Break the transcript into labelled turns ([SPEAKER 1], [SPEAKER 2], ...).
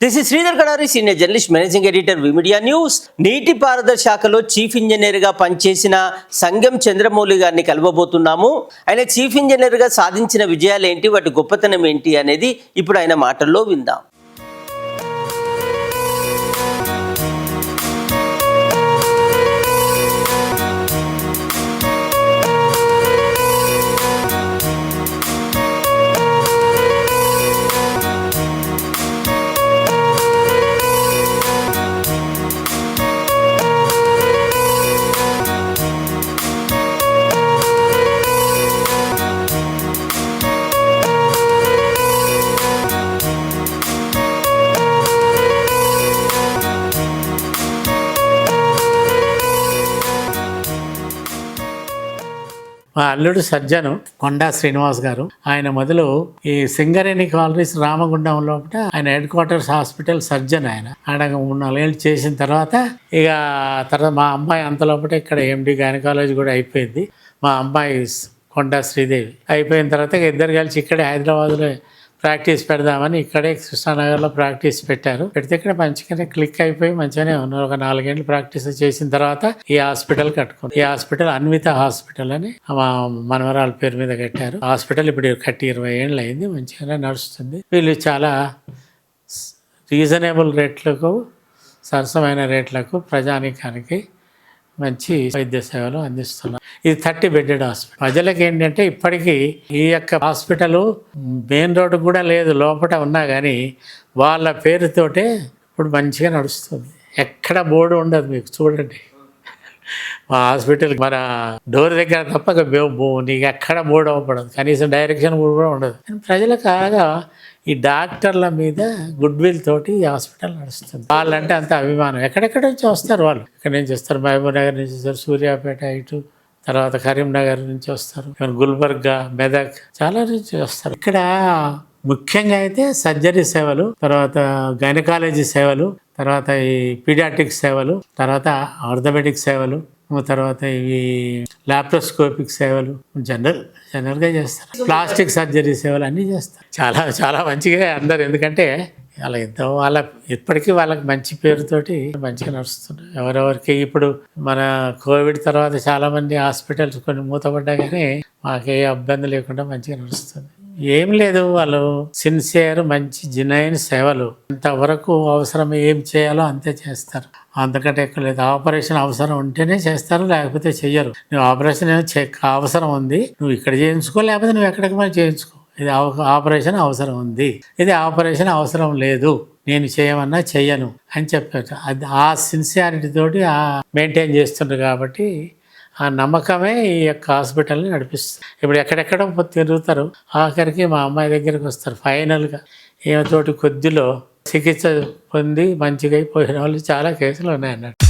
[SPEAKER 1] This is Sridhar Kadari, senior journalist, managing editor, V Media news. నీటిపారుదల శాఖలో chief ఇంజనీర్గా పనిచేసిన సంగం చంద్రమౌళి గారిని కలవబోతున్నాము. ఆయన చీఫ్ ఇంజనీర్గా సాధించిన విజయాలు ఏంటి, వాటి గొప్పతనం ఏంటి అనేది ఇప్పుడు ఆయన మాటల్లో విందాం.
[SPEAKER 2] మా అల్లుడు సర్జను కొండా శ్రీనివాస్ గారు. ఆయన మొదలు ఈ సింగరేణి కాలనీస్ రామగుండం లోపల ఆయన హెడ్ క్వార్టర్స్ హాస్పిటల్ సర్జన్. ఆయన 3-4 ఏళ్ళు చేసిన తర్వాత మా అమ్మాయి అంత లోపల ఇక్కడ ఎండి గైనకాలజీ కూడా అయిపోయింది. మా అమ్మాయి కొండా శ్రీదేవి అయిపోయిన తర్వాత ఇద్దరు కలిసి ఇక్కడే హైదరాబాద్లో ప్రాక్టీస్ పెడదామని ఇక్కడే కృష్ణానగర్లో ప్రాక్టీస్ పెట్టారు. పెడితే ఇక్కడ మంచిగానే క్లిక్ అయిపోయి మంచిగానే ఉన్నారు. ఒక 4 ఏళ్ళు ప్రాక్టీస్ చేసిన తర్వాత ఈ హాస్పిటల్ కట్టుకున్నారు. ఈ హాస్పిటల్ అన్విత హాస్పిటల్ అని మా మనవరాల పేరు మీద కట్టారు. హాస్పిటల్ ఇప్పుడు కట్టి 20 ఏళ్ళు అయింది. మంచిగానే నడుస్తుంది. వీళ్ళు చాలా రీజనబుల్ రేట్లకు, సరసమైన రేట్లకు ప్రజానీకానికి మంచి వైద్య సేవలు అందిస్తున్నారు. ఇది 30 బెడ్డెడ్ హాస్పిటల్. ప్రజలకు ఏంటంటే ఇప్పటికీ ఈ యొక్క హాస్పిటల్ మెయిన్ రోడ్డు కూడా లేదు, లోపల ఉన్నా కానీ వాళ్ళ పేరుతోటే ఇప్పుడు మంచిగా నడుస్తుంది. ఎక్కడ బోర్డు ఉండదు మీకు. చూడండి మా హాస్పిటల్ మన డోర్ దగ్గర తప్ప నీకు ఎక్కడ బోర్డు అవ్వబడదు, కనీసం డైరెక్షన్ కూడా ఉండదు. ప్రజలకు కాగా ఈ డాక్టర్ల మీద గుడ్ విల్ తోటి ఈ హాస్పిటల్ నడుస్తుంది. వాళ్ళంటే అంత అభిమానం. ఎక్కడెక్కడ నుంచి వస్తారు వాళ్ళు. ఇక్కడ నుంచి వస్తారు, మహబూబ్ నగర్ నుంచి వస్తారు, సూర్యాపేట ఇటు, తర్వాత కరీంనగర్ నుంచి వస్తారు, గుల్బర్గా, మెదక్, చాలా నుంచి వస్తారు. ఇక్కడ ముఖ్యంగా అయితే సర్జరీ సేవలు, తర్వాత గైనకాలజీ సేవలు, తర్వాత ఈ పీడియాట్రిక్ సేవలు, తర్వాత ఆర్థోపెడిక్ సేవలు, తర్వాత ఇవి లాప్రోస్కోపిక్ సేవలు జనరల్గా చేస్తారు. ప్లాస్టిక్ సర్జరీ సేవలు అన్నీ చేస్తారు. చాలా చాలా మంచిగా అందరు. ఎందుకంటే వాళ్ళ ఇప్పటికీ వాళ్ళకి మంచి పేరుతోటి మంచిగా నడుస్తున్నారు. ఎవరెవరికి ఇప్పుడు మన కోవిడ్ తర్వాత చాలామంది హాస్పిటల్స్ కొన్ని మూతపడ్డా కానీ మాకే ఇబ్బంది లేకుండా మంచిగా నడుస్తుంది. ఏం లేదు, వాళ్ళు సిన్సియర్, మంచి జినైన్ సేవలు. అంతవరకు అవసరం ఏం చేయాలో అంతే చేస్తారు, అంతకంటే ఎక్కువ లేదు. ఆపరేషన్ అవసరం ఉంటేనే చేస్తారు, లేకపోతే చెయ్యరు. నువ్వు ఆపరేషన్ అవసరం ఉంది, నువ్వు ఇక్కడ చేయించుకో, లేకపోతే నువ్వు ఎక్కడికి మరి చేయించుకో. ఇది ఆపరేషన్ అవసరం ఉంది, ఇది ఆపరేషన్ అవసరం లేదు, నేను చేయమన్నా చెయ్యను అని చెప్పారు. అది ఆ సిన్సియారిటీ తోటి మెయింటైన్ చేస్తుండ్రు. కాబట్టి ఆ నమ్మకమే ఈ యొక్క హాస్పిటల్ని నడిపిస్తుంది. ఇప్పుడు ఎక్కడెక్కడ తిరుగుతారు, ఆఖరికి మా అమ్మాయి దగ్గరికి వస్తారు. ఫైనల్గా ఈమెతోటి కొద్దిలో చికిత్స పొంది మంచిగా అయిపోయిన వాళ్ళు చాలా కేసులు ఉన్నాయన్నట్టు.